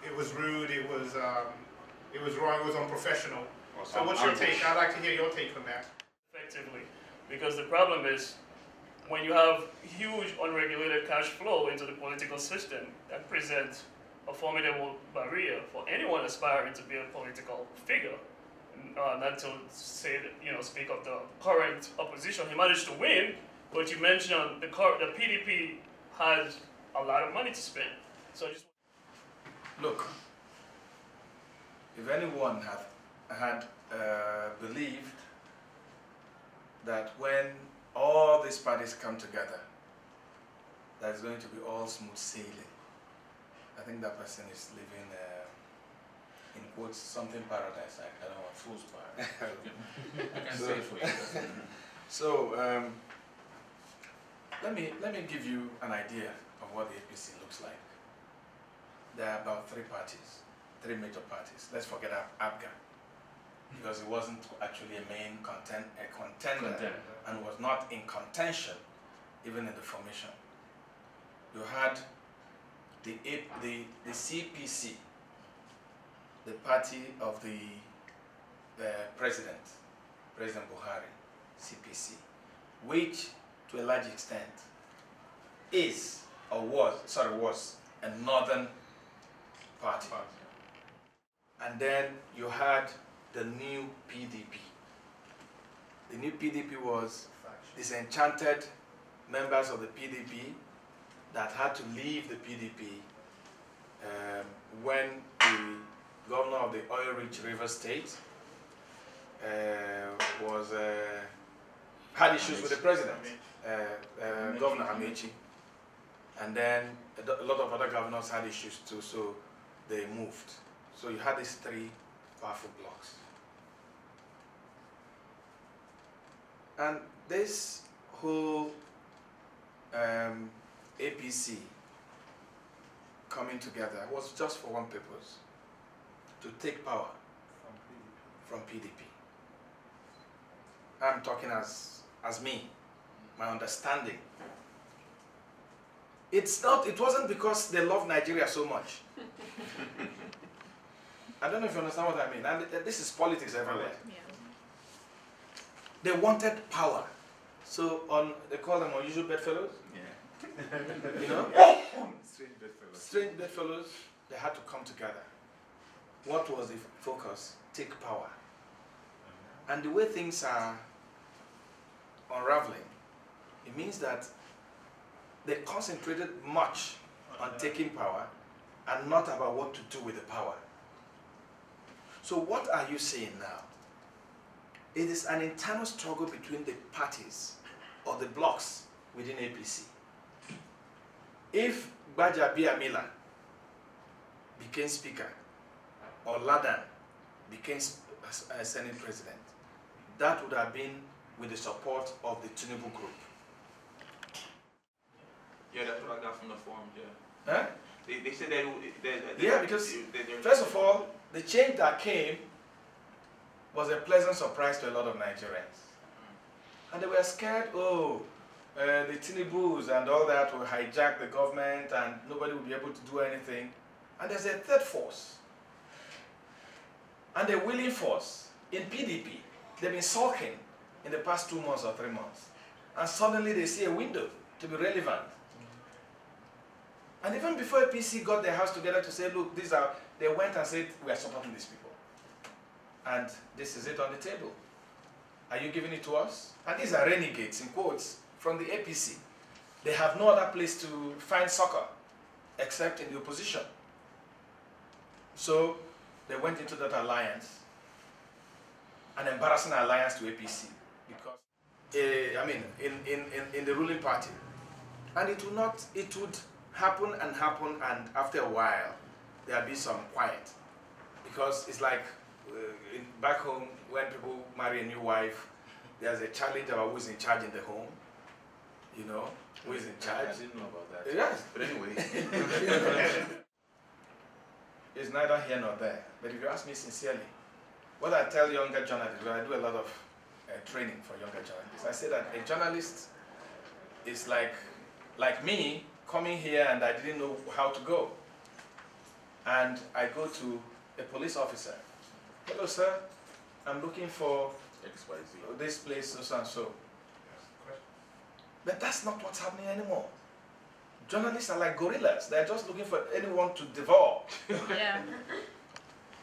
it was rude, it was wrong, it was unprofessional. So what's your take? I'd like to hear your take on that.
Effectively, because the problem is when you have huge unregulated cash flow into the political system, that presents a formidable barrier for anyone aspiring to be a political figure. Not to say that, you know, speak of the current opposition. He managed to win, but you mentioned the PDP has a lot of money to spend. So just
look, if anyone had believed that when all these parties come together, that is going to be all smooth sailing, I think that person is living in quotes something paradise. I don't want fool's paradise.
I can say it for you.
So let me give you an idea of what the APC looks like. There are about three major parties. Let's forget APGA, because it wasn't actually a main contender and was not in contention even in the formation. You had the CPC, the party of the President Buhari, CPC, which to a large extent is or was a northern party. And then you had the new PDP. The new PDP was disenchanted members of the PDP that had to leave the PDP when the governor of the oil-rich River State, had issues with the president, Governor Amechi, and then a lot of other governors had issues too, so they moved. So you had these three powerful blocks. And this whole APC coming together was just for one purpose, to take power from PDP. I'm talking as me, my understanding. It wasn't because they love Nigeria so much. I don't know if you understand what I mean. And this is politics everywhere. Yeah. They wanted power. So they call them unusual bedfellows. Yeah. You know? Strange bedfellows. Strange bedfellows, they had to come together. What was the focus? Take power. And the way things are unraveling, it means that they concentrated much on taking power and not about what to do with the power. So what are you seeing now? It is an internal struggle between the parties or the blocks within APC. If Gbajabiamila became speaker or Ladan became Senate president, that would have been with the support of the Tinubu group.
Yeah, that's what I got from the forum, yeah.
Huh?
They said that...
Yeah, because first of all, the change that came was a pleasant surprise to a lot of Nigerians. And they were scared, the Tinubus and all that will hijack the government and nobody will be able to do anything. And there's a third force. And a willing force in PDP. They've been sulking in the past 2 months or 3 months. And suddenly they see a window to be relevant. And even before APC got their house together to say, look, they went and said, we are supporting these people. And this is it on the table. Are you giving it to us? And these are renegades, in quotes, from the APC. They have no other place to find succor except in the opposition. So they went into that alliance, an embarrassing alliance to APC, because, in the ruling party. And it would happen, and after a while, there'll be some quiet. Because it's like, back home, when people marry a new wife, there's a challenge about who's in charge in the home. You know, who is in charge.
I didn't know about that.
Yes.
But anyway.
It's neither here nor there. But if you ask me sincerely, what I tell younger journalists, when I do a lot of training for younger journalists, I say that a journalist is like me coming here and I didn't know how to go. And I go to a police officer. Hello, sir. I'm looking for XYZ. This place, so and so. But that's not what's happening anymore. Journalists are like gorillas. They're just looking for anyone to devour. Yeah.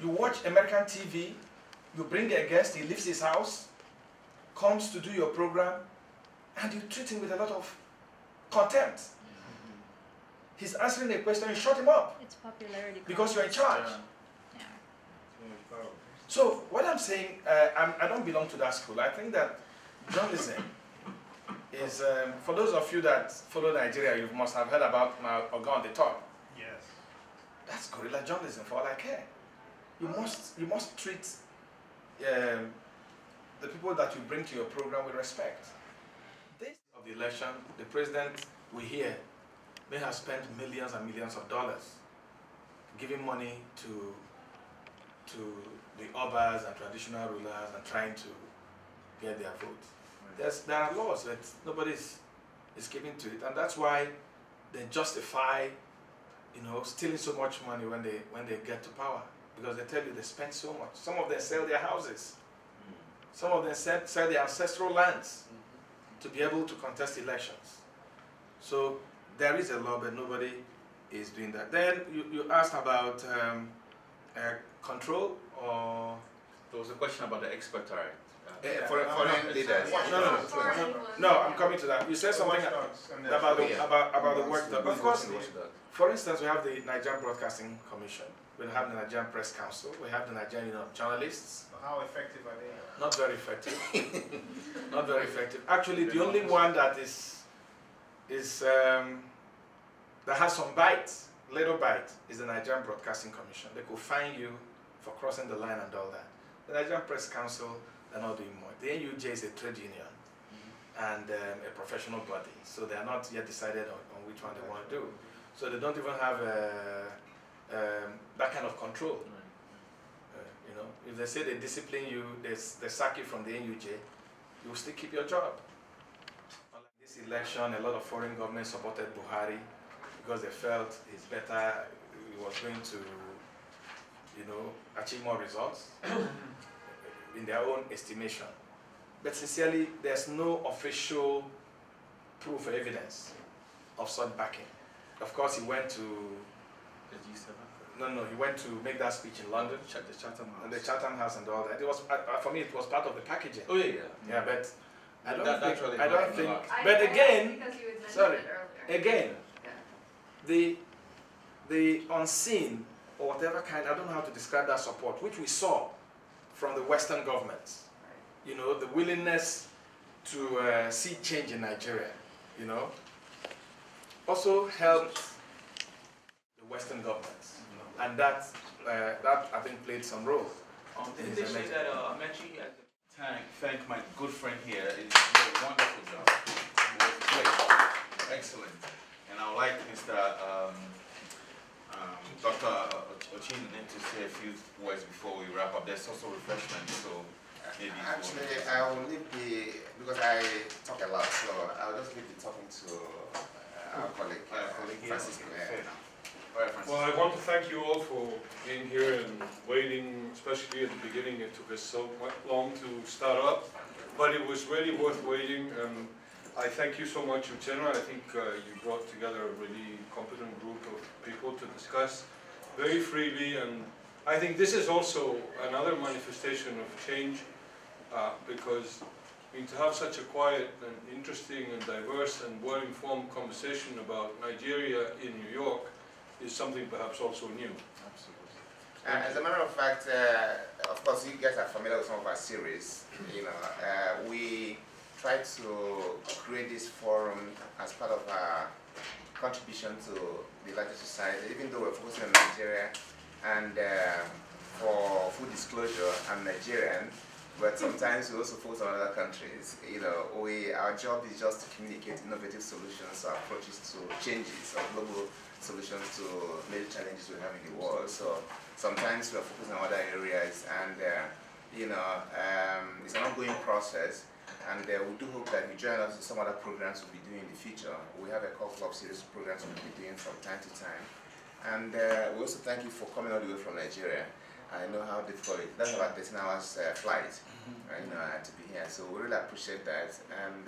You watch American TV, you bring a guest, he leaves his house, comes to do your program, and you treat him with a lot of contempt. He's answering a question, you shut him up.
It's popularity.
Because you're in charge.
Yeah.
So what I'm saying, I don't belong to that school. I think that journalism is, for those of you that follow Nigeria, you must have heard about Oga on the top.
Yes.
That's guerrilla journalism for all I care. You must treat the people that you bring to your program with respect. This of the election, the president, we hear, may have spent millions and millions of dollars giving money to the obas and traditional rulers and trying to get their vote. There are laws that nobody is giving to it, and that's why they justify, stealing so much money when they get to power, because they tell you they spend so much. Some of them sell their houses. Some of them sell their ancestral lands to be able to contest elections. So there is a law, but nobody is doing that. Then you asked about control, or
there was a question about the expectorate.
Foreign leaders.
No, I'm coming to that. You said something about the work done. Of course, for instance, we have the Nigerian Broadcasting Commission. We have the Nigerian Press Council. We have the Nigerian Union of Journalists.
How effective are they?
Not very effective. Not very effective. Actually, the only one that that has some bite, little bite, is the Nigerian Broadcasting Commission. They could fine you for crossing the line and all that. The Nigerian Press Council, they're not doing more. The NUJ is a trade union and a professional body, so they are not yet decided on which one they want to do. So they don't even have that kind of control. You know, if they say they discipline you, they sack you from the NUJ, you will still keep your job. This election, a lot of foreign governments supported Buhari because they felt it's better, he was going to, you know, achieve more results in their own estimation. But sincerely, there's no official proof or evidence of such backing. Of course, he went to
the G7.
No, he went to make that speech in London.
The Chatham House.
And the Chatham House and all that. It was for me. It was part of the packaging.
Oh yeah.
Yeah, but I don't think.
I don't
think.
think.
But again,
because you had mentioned
sorry.
it earlier.
Again,
Yeah.
the unseen or whatever kind. I don't know how to describe that support, which we saw from the Western governments. You know, the willingness to see change in Nigeria. You know, also helped the Western governments, and that I think played some role.
Didn't they say that Amechi at the time thank my good friend here? He did a wonderful job. It was great, excellent, and I would like Mr. Dr. Uchenna to say a few words before we wrap up. There's also refreshment, so maybe.
Actually, I will leave because I talk a lot, so I'll just leave the talking to our colleague, Francisco.
Well, I want to thank you all for being here and waiting, especially at the beginning. It took us so long to start up, but it was really worth waiting. I thank you so much, Uchenna. I think you brought together a really competent group of people to discuss very freely, and I think this is also another manifestation of change because I mean, to have such a quiet and interesting and diverse and well-informed conversation about Nigeria in New York is something perhaps also new.
Absolutely. As a matter of fact, of course, you guys are familiar with some of our series. You know, we try to create this forum as part of our contribution to the larger society, even though we're focusing on Nigeria and for full disclosure, I'm Nigerian. But sometimes we also focus on other countries. You know, our job is just to communicate innovative solutions or approaches to changes or global solutions to major challenges we have in the world. So sometimes we are focusing on other areas, and you know, it's an ongoing process. And we do hope that you join us in some other programs we'll be doing in the future. We have a couple of series of programs we'll be doing from time to time. And we also thank you for coming all the way from Nigeria. I know how difficult it is. That's about 13 hours flight, you know, to be here. So we really appreciate that. And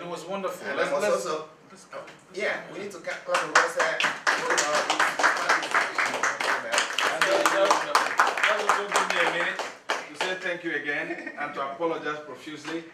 it was wonderful.
And yeah, we need to clap because
that will give me a minute to say thank you again and to apologize profusely.